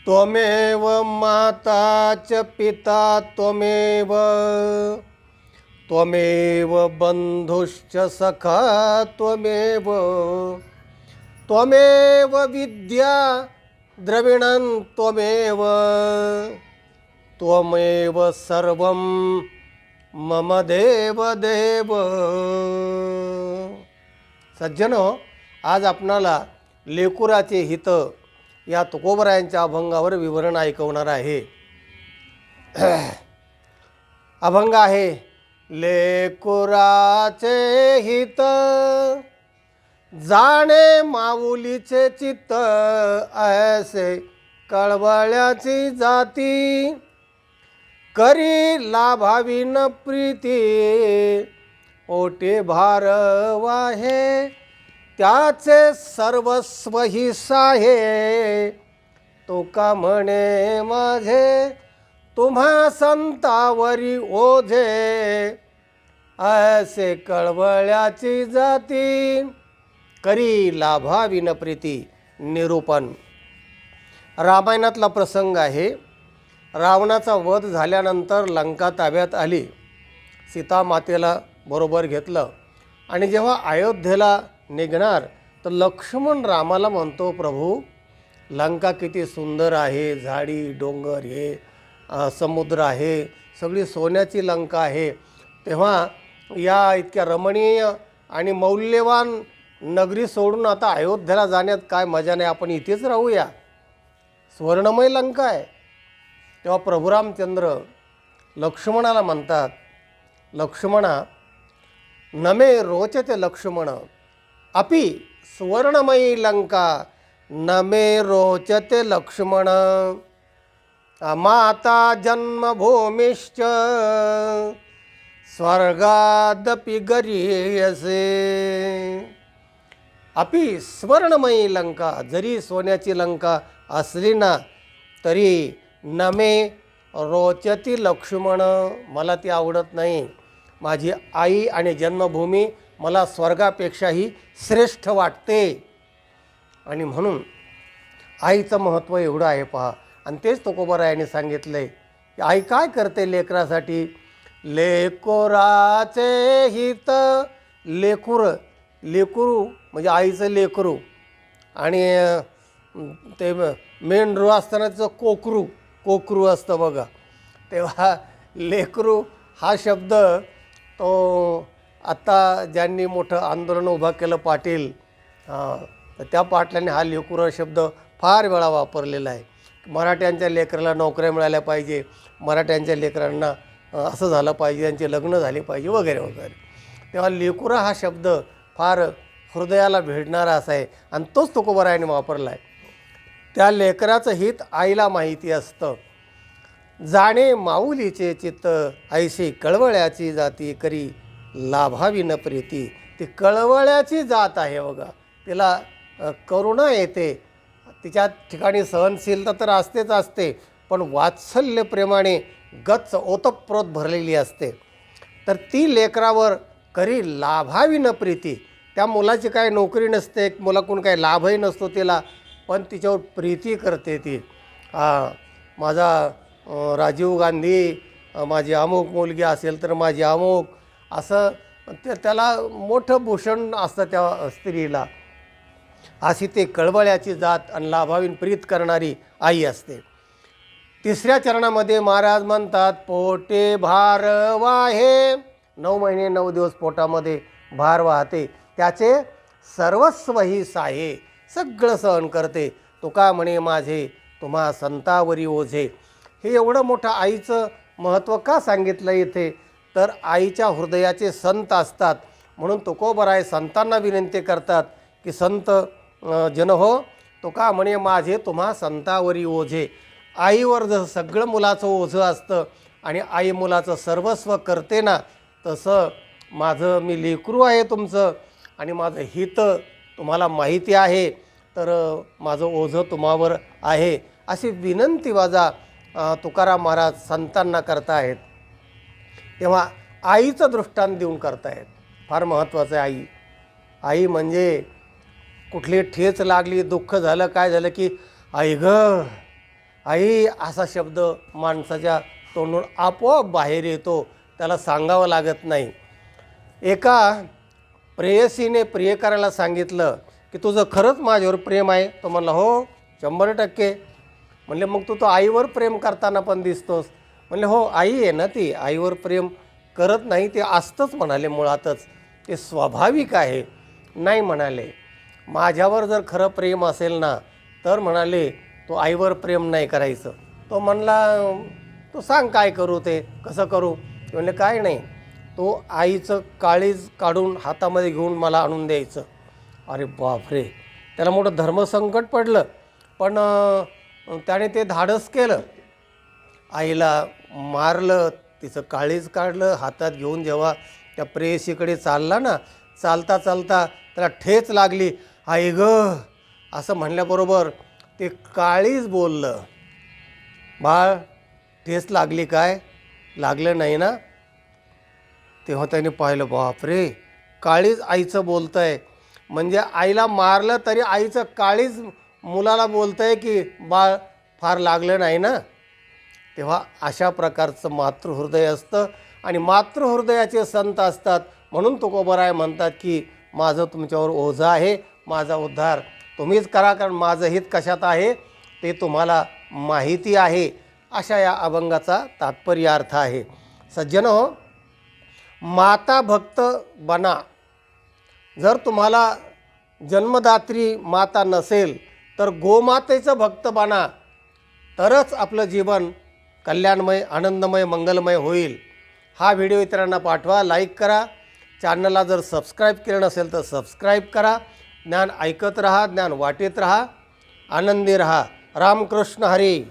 त्वमेव माता च पिता त्वमेव, त्वमेव बन्धुश्च सखा त्वमेव, त्वमेव विद्या द्रविणं त्वमेव, त्वमेव सर्वं मम देव देव. सज्जनो, आज आपणाला लेकुराचे हित या तुकोबरायांच्या अभंगावर विवरण ऐकवणार आहे. अभंग आहे. लेकुराचे हित जाणे माऊलीचे चित्त, ऐसे कळवळ्याची जाती, करी लाभावी न प्रीती, ओटे भार वाहे त्याचे सर्वस्व ही साहे, तुका म्हणे माझे तुम्हा संतावरी ओझे, ऐसे कळवळ्याची जाती, करी लाभावी न प्रीती. निरूपण. रामायणातला प्रसंग आहे. रावणाचा वध झाल्यानंतर लंका ताब्यात आली. सीता मातेला बरोबर घेतलं आणि जेव्हा अयोध्येला निघणार तर लक्ष्मण रामाला म्हणतो, प्रभू लंका किती सुंदर आहे, झाडी डोंगर हे समुद्र आहे, सगळी सोन्याची लंका आहे. तेव्हा या इतक्या रमणीय आणि मौल्यवान नगरी सोडून आता अयोध्येला जाण्यात काय मजा नाही, आपण इथेच राहूया, स्वर्णमय लंका आहे. तेव्हा प्रभू रामचंद्र लक्ष्मणाला म्हणतात, लक्ष्मणा नमे रोचते लक्ष्मण, अपि सुवर्णमयी लंका नमे रोचते लक्ष्मण, माता जन्मभूमिश्च स्वर्गादपि गरीयसे. अपि स्वर्णमयी लंका, जरी सोन्याची लंका असली ना तरी नमे रोचती लक्ष्मण, मला ती आवडत नाही. माझी आई आणि जन्मभूमी मला स्वर्गापेक्षाही श्रेष्ठ वाटते. आणि म्हणून आईचं महत्त्व एवढं आहे पहा. आणि तेच तुकोबरायांनी सांगितलं आहे की आई काय करते लेकरासाठी. लेकोराचे हित, लेकरू म्हणजे आईचं लेकरू, आणि ते मेंढरू असताना त्याचं कोकरू असतं बघा. तेव्हा लेकरू हा शब्द तो आत्ता ज्यांनी मोठं आंदोलन उभा केलं पाटील, तर त्या पाटलाने हा लेकरू शब्द फार वेळा वापरलेला आहे. मराठ्यांच्या लेकराला नोकऱ्या मिळाल्या पाहिजे, मराठ्यांच्या लेकरांना असं झालं पाहिजे, त्यांचे लग्न झाले पाहिजे वगैरे वगैरे. तेव्हा लेकुरा हा शब्द फार हृदयाला भिडणारा असा आहे आणि तोच तुकोबरायाने वापरला आहे. त्या लेकराचं हित आईला माहिती असतं. जाणे माऊलीचे चित्त, ऐशी कळवळ्याची जाती, करी लाभावी न प्रीती. ती कळवळ्याची जात आहे बघा, तिला करुणा येते, तिच्या ठिकाणी सहनशीलता तर असतेच असते, पण वात्सल्य प्रेमाने गच्च ओतप्रोत भरलेली असते. तर ती लेकरावर करी लाभावी न प्रीती. त्या मुलाची काय नोकरी नसते, मुलाकडून काही लाभही नसतो तिला, पण तिच्यावर प्रीती करते ती. माझा राजीव गांधी, माझी अमुक मुलगी असेल तर माझी अमुक, असं त्याला मोठं भूषण असतं त्या स्त्रीला. अशी ते कळवळ्याची जात आणि लाभावीन प्रीत करणारी आई असते. तिसऱ्या चरणामध्ये महाराज म्हणतात, पोटे भार वाहे. 9 महिने 9 दिवस पोटामध्ये भार वाहते, त्याचे सर्वस्व ही साहे, सगळं सहन करते. तुका म्हणे माझे तुम्हा संतावरी ओझे. हे एवढं मोठं आईचं महत्त्व का सांगितलं इथे, तर आईच्या हृदयाचे संत असतात. म्हणून तुकोबराय संतांना विनंती करतात की संत जन हो, तुका म्हणे माझे तुम्हा संतावरी ओझे. आईवर जसं सगळं मुलाचं ओझं असतं आणि आई मुलाचं सर्वस्व करते ना, तसं माझं मी लेकरू आहे तुमचं आणि माझं हित तुम्हाला माहिती आहे, तर माझं ओझं तुम्हावर आहे, अशी विनंती माझा तुकाराम महाराज संतांना करतायत. तेव्हा आईचं दृष्टांत देऊन करतायत. फार महत्त्वाचं आहे. आई म्हणजे कुठली ठेच लागली, दुःख झालं, काय झालं की आई गं आई असा शब्द माणसाच्या तोंडून आपोआप बाहेर येतो, त्याला सांगावं लागत नाही. एका प्रेयसीने प्रियकराला सांगितलं की तुझं खरंच माझ्यावर प्रेम आहे. तो म्हणला हो 100%. म्हणले मग तू तो आईवर प्रेम करताना पण दिसतोस. म्हणले हो आई आहे ना, ती आईवर प्रेम करत नाही, ते असतंच म्हणाले, मुळातच ते स्वाभाविक आहे. नाही म्हणाले, माझ्यावर जर खरं प्रेम असेल ना तर म्हणाले तो आईवर प्रेम नाही करायचं. तो म्हणला तू सांग काय करू, ते कसं करू. ते म्हणले काय नाही, तो आईचं काळीज काढून हातामध्ये घेऊन मला आणून द्यायचं. अरे बापरे, त्याला मोठं धर्मसंकट पडलं, पण त्याने ते धाडस केलं. आईला मारलं, तिचं काळीज काढलं, हातात घेऊन जेव्हा त्या प्रेयसीकडे चालला ना, चालता चालता त्याला ठेच लागली. आई ग असं म्हणल्याबरोबर ते काळीज बोललं, बाळ ठेच लागली काय, लागलं नाही ना. तेव्हा त्याने पाहिलं, बापरे, काळीज आईचं बोलतं आहे. म्हणजे आईला मारलं तरी आईचं काळीज मुलाला बोलतं आहे की बाळ फार लागलं नाही ना. तेव्हा अशा प्रकारचं मातृहृदय असतं आणि मातृहृदयाचे संत असतात. म्हणून तुकोबराय म्हणतात की माझं तुमच्यावर ओझं आहे, माझा उद्धार तुम्हीच करा, कारण माझं हित कशात आहे ते तुम्हाला माहिती आहे. अशा या अभंगाचा तात्पर्य अर्थ आहे. सज्जन हो, माता भक्त बना. जर तुम्हाला जन्मदात्री माता नसेल तर गोमातेचं भक्त बना, तरच आपलं जीवन कल्याणमय, आनंदमय, मंगलमय होईल. हा व्हिडिओ इतरांना पाठवा, लाईक करा. चॅनलला जर सबस्क्राईब केलं नसेल तर सबस्क्राईब करा. ज्ञान ऐकत रहा, ज्ञान वाटेत रहा, आनंदी रहा. रामकृष्ण हरी.